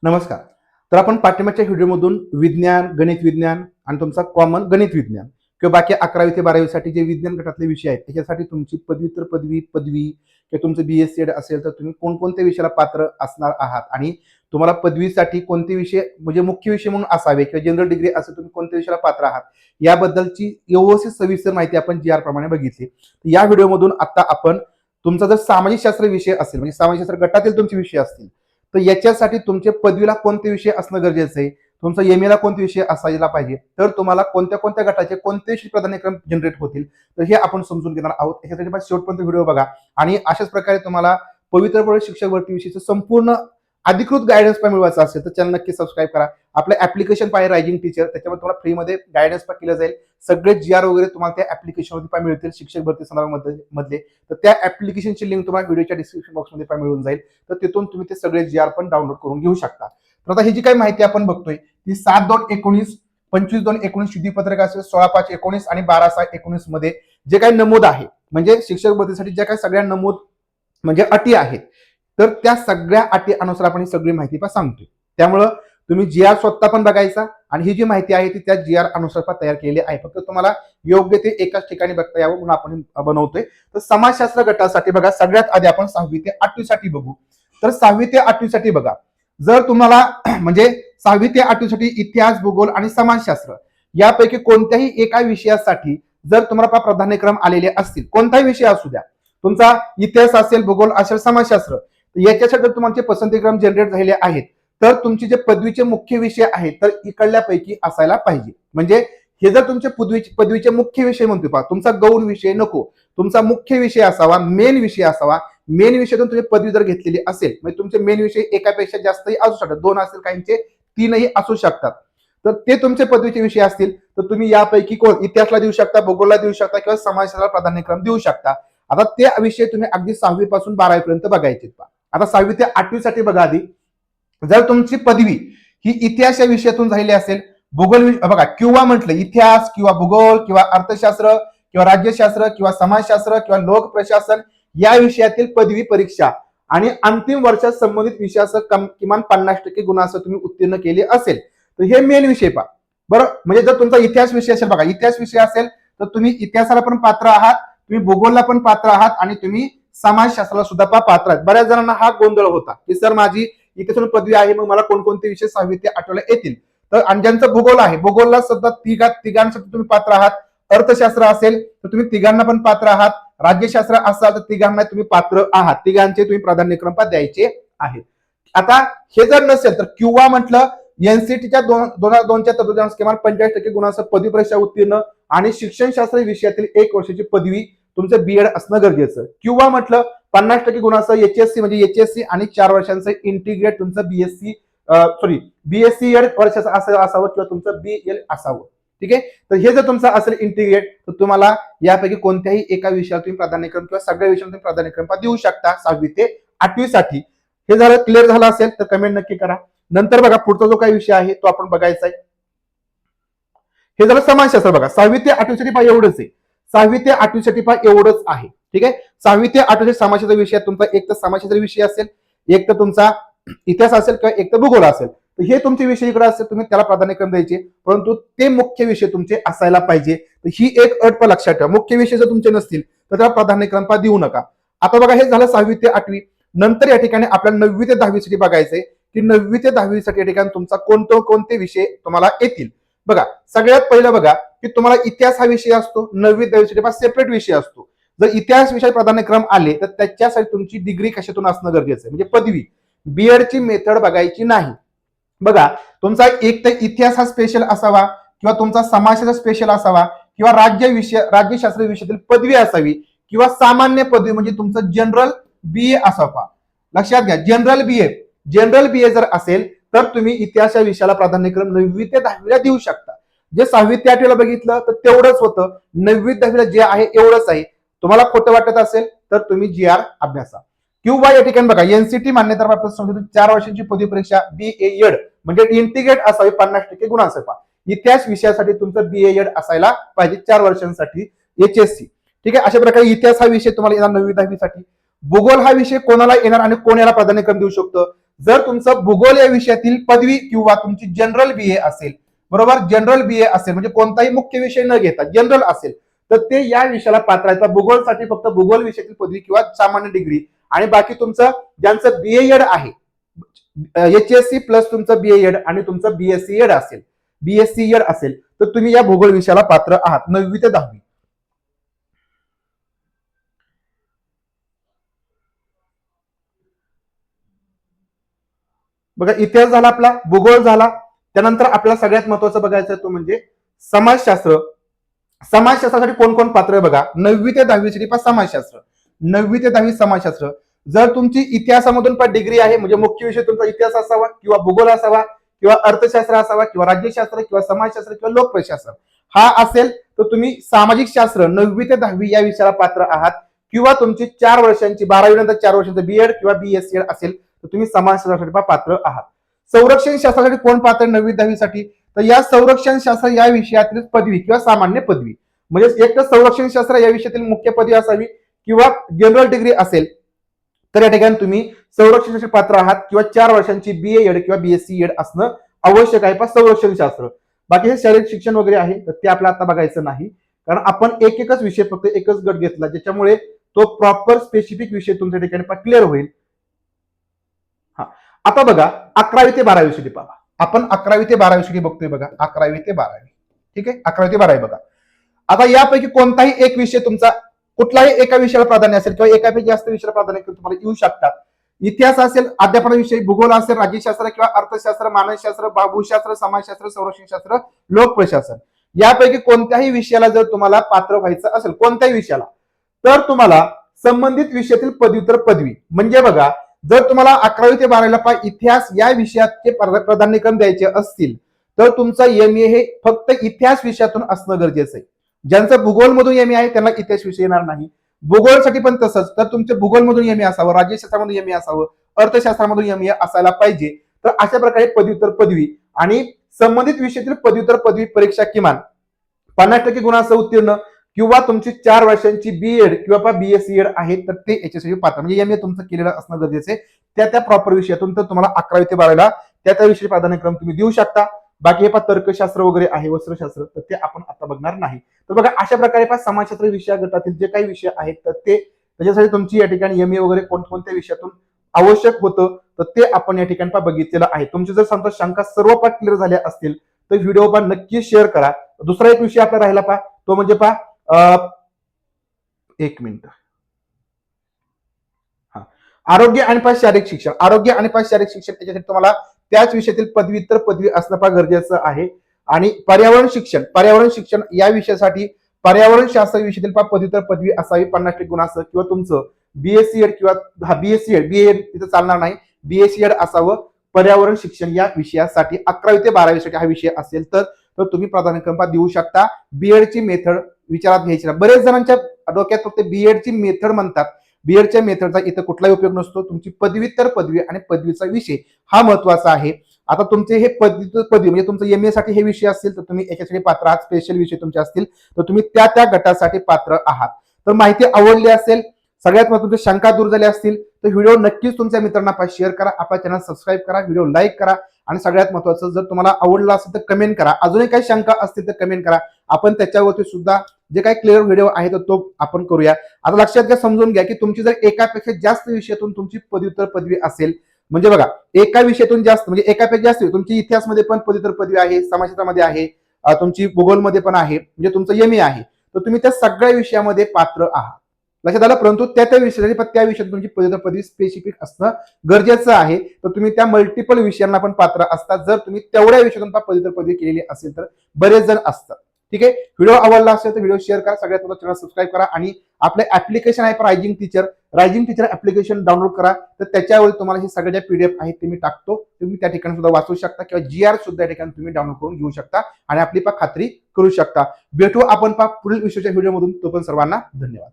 नमस्कार. तर आपण पाठिंबाच्या व्हिडिओमधून विज्ञान, गणित विज्ञान आणि तुमचा कॉमन गणित विज्ञान किंवा बाकी 11वी ते 12वी साठी जे विज्ञान गटातले विषय आहेत, त्याच्यासाठी तुमची पदव्युत्तर पदवी किंवा तुमचं BSc असेल तर तुम्ही कोणकोणत्या विषयाला पात्र असणार आहात आणि तुम्हाला पदवीसाठी कोणते विषय म्हणजे मुख्य विषय म्हणून असावे किंवा जनरल डिग्री असेल तुम्ही कोणत्या विषयाला पात्र आहात याबद्दलची व्यवस्थित सविस्तर माहिती आपण GR प्रमाणे बघितली. या व्हिडिओमधून आता आपण तुमचा जर सामाजिक शास्त्र विषय असेल म्हणजे सामाजिक शास्त्र गटातील तुमचे विषय असतील तर याच्यासाठी तुमचे पदवीला कोणते विषय असणं गरजेचं आहे, तुमचा MA ला कोणते विषय असायला पाहिजे, तर तुम्हाला कोणत्या कोणत्या गटाचे कोणते प्राधान्यक्रम जनरेट होतील तर हे आपण समजून घेणार आहोत. याच्यासाठी शेवटपर्यंत व्हिडिओ बघा आणि अशाच प्रकारे तुम्हाला पवित्र शिक्षक भरती विषयीचं संपूर्ण अधिकृत गायडन्स पण मिळवायचा असेल तर चॅनल नक्की सबस्क्राईब करा. आपलं ऍप्लिकेशन पाहिजे रायझिंग टीचर, त्याच्यामध्ये तुम्हाला फ्रीमध्ये गायडन्स पण केलं जाईल. सगळे GR वगैरे तुम्हाला त्या ऍप्लिकेशनमध्ये पण मिळतील शिक्षक भरती संदर्भामध्ये. तर त्या ऍप्लिकेशनची लिंक तुम्हाला व्हिडिओच्या डिस्क्रिप्शन बॉक्समध्ये पण मिळून जाईल. तर तिथून तुम्ही ते सगळे GR पण डाउनलोड करून घेऊ शकता. तर आता ही जी काही माहिती आपण बघतोय ती 7/2/19, 25/2/19 शुद्धीपत्रक असेल, 16/5/19 आणि 12/6/19 मध्ये जे काही नमूद आहे म्हणजे शिक्षक भरतीसाठी ज्या काही सगळ्या नमूद म्हणजे अटी आहेत तर त्या सगळ्या अटी अनुसार आपण ही सगळी माहिती पण सांगतोय. त्यामुळं तुम्ही GR स्वतः पण बघायचा आणि ही जी माहिती आहे ती त्या GR अनुसार पण तयार केलेली आहे. फक्त तुम्हाला योग्य ते एकाच ठिकाणी बघता यावं म्हणून आपण बनवतोय. तर समाजशास्त्र गटासाठी बघा सगळ्यात आधी आपण 6वी ते 8वी साठी बघू. तर 6वी ते 8वी साठी बघा जर तुम्हाला म्हणजे 6वी ते 8वी साठी इतिहास, भूगोल आणि समाजशास्त्र यापैकी कोणत्याही एका विषयासाठी जर तुम्हाला प्राधान्यक्रम आलेले असतील, कोणताही विषय असू द्या, तुमचा इतिहास असेल, भूगोल असेल, समाजशास्त्र, याच्यासाठी जर तुमचे पसंतीक्रम जनरेट झालेले आहेत तर तुमचे जे पदवीचे मुख्य विषय आहेत तर इकडल्यापैकी असायला पाहिजे. म्हणजे हे जर तुमचे पदवीचे मुख्य विषय म्हणतोय पहा, तुमचा गौण विषय नको, तुमचा मुख्य विषय असावा, मेन विषय असावा. मेन विषयातून तुम्ही पदवी जर घेतलेली असेल म्हणजे तुमचे मेन विषय एकापेक्षा जास्तही असू शकतात, 2 असेल, काहींचे 3ही असू शकतात. तर ते तुमचे पदवीचे विषय असतील तर तुम्ही यापैकी कोण इतिहासला देऊ शकता, भूगोलला देऊ शकता किंवा समाजशास्त्राला प्राधान्यक्रम देऊ शकता. आता ते विषय तुम्ही अगदी 6वी पासून 12वी पर्यंत बघायचे. आता 6वी ते 8वी साठी बघा आधी जर तुमची पदवी ही इतिहास या विषयातून झालेली असेल, भूगोल बघा किंवा म्हटलं इतिहास किंवा भूगोल किंवा अर्थशास्त्र किंवा राज्यशास्त्र किंवा समाजशास्त्र किंवा लोक प्रशासन या विषयातील पदवी परीक्षा आणि अंतिम वर्षात संबंधित विषयासह किमान 50% गुणांसह तुम्ही उत्तीर्ण केले असेल तर हे मेन विषय पहा. बरं, म्हणजे जर तुमचा इतिहास विषय असेल बघा, इतिहास विषय असेल तर तुम्ही इतिहासाला पण पात्र आहात, तुम्ही भूगोलला पण पात्र आहात आणि तुम्ही समाजशास्त्राला सुद्धा पात्र आहात. बऱ्याच जणांना हा गोंधळ होता की सर माझी इतिहास पदवी आहे मग मला कोणकोणते विषय 6वी ते 8वीला येतील. तर आणि ज्यांचं भूगोल आहे भूगोलला सुद्धा तिघांसाठी तुम्ही पात्र आहात. अर्थशास्त्र असेल तर तुम्ही तिघांना पण पात्र आहात. राज्यशास्त्र असाल तर तिघांना तुम्ही पात्र आहात. तिघांचे तुम्ही प्राधान्यक्रम द्यायचे आहेत. आता हे जर नसेल तर किंवा म्हटलं NCTच्या 2002च्या तत्त्वज्ञानास किमान 50% गुणांसह पदवी परीक्षा उत्तीर्ण आणि शिक्षणशास्त्र विषयातील 1 वर्षाची पदवी तुमचं BEd असणं गरजेचं. किंवा म्हटलं 50% गुणांसह HSC म्हणजे HSC आणि 4 वर्षांचं इंटिग्रेट तुमचं BSc वर्षाचं असावं किंवा तुमचं BL असावं. ठीक आहे. तर हे जर तुमचं असेल इंटिग्रेट तर तुम्हाला यापैकी कोणत्याही एका विषयाला तुम्ही प्राधान्यक्रम किंवा सगळ्या विषयाला तुम्ही प्राधान्यक्रम देऊ शकता 6वी ते 8वी साठी. हे झालं क्लिअर झालं असेल तर कमेंट नक्की करा. नंतर बघा पुढचा जो काही विषय आहे तो आपण बघायचा आहे. हे झालं समाजशास्त्र. बघा 6वी ते 8वी साठी पहा एवढंच आहे. 6वी ते 8वी साठी पहा एवढंच आहे. ठीक आहे. 6वी ते 8वी समाजशास्त्र विषय तुमचा एक तर समाजशास्त्र विषय असेल, एक तर तुमचा इतिहास असेल किंवा एक तर भूगोल असेल. तर हे तुमचे विषय इकडे असेल तुम्ही त्याला प्राधान्यक्रम द्यायचे, परंतु ते मुख्य विषय तुमचे असायला पाहिजे. तर ही एक अट पण लक्षात ठेवा. मुख्य विषय जर तुमचे नसतील तर त्याला प्राधान्यक्रम देऊ नका. आता बघा हे झालं 6वी ते 8वी. नंतर या ठिकाणी आपल्याला 9वी ते 10वी साठी बघायचंय की 9वी ते 10वी साठी या ठिकाणी तुमचा कोणते विषय तुम्हाला येतील. बघा सगळ्यात पहिलं बघा की तुम्हाला इतिहास हा विषय असतो, 9वी 10वी साठी सेपरेट विषय असतो. जर इतिहास विषय प्राधान्यक्रम आले तर त्याच्यासाठी तुमची डिग्री कशातून असणं गरजेचं आहे म्हणजे पदवी. BEd ची मेथड बघायची नाही. बघा तुमचा एक तर इतिहास हा स्पेशल असावा किंवा तुमचा समाजशास्त्र स्पेशल असावा किंवा राज्यशास्त्र विषयातील पदवी असावी किंवा सामान्य पदवी म्हणजे तुमचं जनरल BA असावा. लक्षात घ्या जनरल BA जर असेल तर तुम्ही इतिहास या विषयाला प्राधान्यक्रम 9वी ते 10वीला देऊ शकता. जे 6वी ते 8वीला बघितलं तर तेवढंच होतं. 9वी 10वीला जे आहे एवढंच आहे. तुम्हाला खोटं वाटत असेल तर तुम्ही GR अभ्यासा. किंवा या ठिकाणी बघा NCT मान्यताप्राप्त संस्थेतून 4 वर्षांची पदवी परीक्षा BAed म्हणजे इंटिग्रेट असावी 50% गुणांसह. इतिहास विषयासाठी तुमचं BAed असायला पाहिजे 4 वर्षांसाठी HSC. ठीक आहे. अशा प्रकारे इतिहास हा विषय तुम्हाला येणार 9वी 10वी साठी. भूगोल हा विषय कोणाला येणार आणि कोण याला प्राधान्यक्रम देऊ शकतो जर तुमचं भूगोल या विषयातील पदवी किंवा तुमची जनरल BA असेल, बरोबर, जनरल BA असेल म्हणजे कोणताही मुख्य विषय न घेता जनरल असेल, तर ते या विषयाला पात्र आहेत. भूगोलसाठी फक्त भूगोल विषयातील पदवी किंवा सामान्य डिग्री, आणि बाकी तुमचं ज्यांचं BA आहे, HSC प्लस तुमचं BA आणि तुमचं BSc असेल तर तुम्ही या भूगोल विषयाला पात्र आहात 9वी ते 10वी. बघा, इतिहास झाला आपला, भूगोल झाला, त्यानंतर आपल्याला सगळ्यात महत्वाचं बघायचं तो म्हणजे समाजशास्त्र. समाजशास्त्रासाठी कोण कोण पात्र आहे बघा, 9वी ते 10वी साठी समाजशास्त्र, 9वी ते 10वी समाजशास्त्र. जर तुमची इतिहासामधून पण डिग्री आहे म्हणजे मुख्य विषय तुमचा इतिहास असावा किंवा भूगोल असावा किंवा अर्थशास्त्र असावा किंवा राज्यशास्त्र किंवा समाजशास्त्र किंवा लोकप्रशास्त्र हा असेल तर तुम्ही सामाजिक शास्त्र 9वी ते 10वी या विषयाला पात्र आहात. किंवा तुमची 4 वर्षांची 12वी नंतर 4 वर्षांचं BEd किंवा BSc असेल तर तुम्ही समाजशास्त्रासाठी पात्र आहात. संरक्षण शास्त्रासाठी कोण पात्र 9वी 10वी साठी, तर या संरक्षण शास्त्र या विषयातील पदवी किंवा सामान्य पदवी, म्हणजे एक तर संरक्षण शास्त्र या विषयातील मुख्य पदवी असावी किंवा जनरल डिग्री असेल तर या ठिकाणी तुम्ही संरक्षणासाठी पात्र आहात किंवा 4 वर्षांची BA किंवा BSc असणं आवश्यक आहे. संरक्षण शास्त्र. बाकी हे शारीरिक शिक्षण वगैरे आहे तर ते आपल्याला आता बघायचं नाही, कारण आपण एकच विषय फक्त एकच गट घेतला ज्याच्यामुळे तो प्रॉपर स्पेसिफिक विषय तुमच्या ठिकाणी क्लिअर होईल. हा, आता बघा 11वी ते 12वी साठी पहा. आपण 11वी ते 12वी साठी बघतोय बघा, 11वी ते 12वी. ठीक आहे, 11वी ते 12वी बघा. आता यापैकी कोणताही एक विषय तुमचा कुठलाही एका विषयाला प्राधान्य असेल किंवा एकापैकी जास्त विषयाला प्राधान्य तुम्हाला येऊ शकतात. इतिहास असेल, अध्यापनाविषयी, भूगोल असेल, राज्यशास्त्र किंवा अर्थशास्त्र, मानसशास्त्र, भूशास्त्र, समाजशास्त्र, संरक्षणशास्त्र, लोकप्रशासन यापैकी कोणत्याही विषयाला जर तुम्हाला पात्र व्हायचं असेल कोणत्याही विषयाला तर तुम्हाला संबंधित विषयातील पदव्युत्तर पदवी म्हणजे बघा, जर तुम्हाला 11वी ते 12वीला इतिहास या विषयाचे प्राधान्यक्रम द्यायचे असतील तर तुमचा MA हे फक्त इतिहास विषयातून असणं गरजेचं आहे. ज्यांचं भूगोलमधून MA आहे त्यांना इतिहास विषय येणार नाही. भूगोलसाठी पण तसंच, तर तुमचे भूगोलमधून MA असावं, राज्यशास्त्रामधून MA असावं, अर्थशास्त्रामधून MA असायला पाहिजे. तर अशा प्रकारे पदव्युत्तर पदवी आणि संबंधित विषयातील पदव्युत्तर पदवी परीक्षा किमान 50% गुणांसह उत्तीर्ण किंवा तुमची 4 वर्षांची BEd किंवा BSc आहे तर ते याच्यासाठी पात्र, म्हणजे MA तुमचं केलेलं असणं गरजेचं आहे. त्या प्रॉपर विषयातून तर तुम्हाला 11वी ते 12वीला त्या विषयी प्राधान्यक्रम तुम्ही देऊ शकता. बाकी हे तर्कशास्त्र वगैरे आहे, वस्त्रशास्त्र, तर ते आपण आता बघणार नाही. तर बघा, अशा प्रकारे समाजशास्त्र विषया गटातील जे काही विषय आहेत तर ते त्याच्यासाठी तुमची या ठिकाणी MA वगैरे कोणत्या विषयातून आवश्यक होतं तर ते आपण या ठिकाणी बघितलेलं आहे. तुमची जर समजा शंका सर्व क्लिअर झाल्या असतील तर व्हिडिओ नक्की शेअर करा. दुसरा एक विषय आपला राहिला तो म्हणजे एक मिनिट, आरोग्य आणि शारीरिक शिक्षण. आरोग्य आणि शारीरिक शिक्षण याच्यासाठी तुम्हाला त्याच विषयातील पदव्युत्तर पदवी असणं गरजेचं आहे. आणि पर्यावरण शिक्षण या विषयासाठी पर्यावरण शास्त्र विषयातील पदव्युत्तर पदवी असावी 50% गुणांसह किंवा तुमचं BSc किंवा BA तिथं चालणार नाही, BSc असावं पर्यावरण शिक्षण या विषयासाठी. 11वी ते 12वी साठी हा विषय असेल तर तुम्ही प्राधान्यक्रम देऊ शकता. BEd ची मेथड विचारात घ्यायची नाही. बरेच जणांच्या डोक्यात फक्त BEd ची मेथड म्हणतात. BEdच्या मेथडचा इथं कुठलाही उपयोग नसतो. तुमची पदव्युत्तर पदवी आणि पदवीचा विषय हा महत्वाचा आहे. आता तुमचे हे पदवी म्हणजे तुमचं MA साठी हे विषय असतील तर तुम्ही याच्यासाठी पात्र आहात. स्पेशल विषय तुमचे असतील तर तुम्ही त्या गटासाठी पात्र आहात. तर माहिती आवडली असेल, सगळ्यात महत्त्वाच्या शंका दूर झाल्या असतील तर व्हिडिओ नक्कीच तुमच्या मित्रांना शेअर करा, आपल्या चॅनल सबस्क्राईब करा, व्हिडिओ लाईक करा आणि सगळ्यात महत्त्वाचं जर तुम्हाला आवडला असेल तर कमेंट करा. अजूनही काही शंका असतील तर कमेंट करा, आपण त्याच्यावरती सुद्धा जे काही क्लिअर व्हिडिओ आहे तो आपण करूया. आता लक्षात घ्या, समजून घ्या की तुमची जर एकापेक्षा जास्त विषयातून तुमची पदव्युत्तर पदवी असेल म्हणजे बघा एका विषयातून जास्त म्हणजे एकापेक्षा जास्त तुमची इतिहासमध्ये पण पदव्युत्तर पदवी आहे, समाजशास्त्रामध्ये आहे, तुमची भूगोलमध्ये पण आहे, म्हणजे तुमचं MA आहे, तर तुम्ही त्या सगळ्या विषयामध्ये पात्र आहात. लक्षात आलं. परंतु त्या विषयासाठी त्या विषयात तुमची पदव्युत्तर पदवी स्पेसिफिक असणं गरजेचं आहे. तर तुम्ही त्या मल्टिपल विषयांना पण पात्र असतात जर तुम्ही तेवढ्या विषयातून पदव्युत्तर पदवी केलेली असेल तर बरेच जण असतात. ठीक आहे, व्हिडिओ आवडला असेल तर व्हिडिओ शेअर करा, सगळ्यात महत्त्वाचं चॅनल सबस्क्राईब करा आणि आपले ऍप्लिकेशन आहे रायझिंग टीचर ऍप्लिकेशन डाउनलोड करा. तर त्याच्यावर तुम्हाला हे सगळ्या PDF आहेत ते मी टाकतो, तुम्ही त्या ठिकाणी सुद्धा वाचू शकता किंवा GR सुद्धा या ठिकाणी तुम्ही डाउनलोड करून घेऊ शकता आणि आपली खात्री करू शकता. भेटू आपण पुढील विषयाच्या व्हिडिओमधून. तो पण सर्वांना धन्यवाद.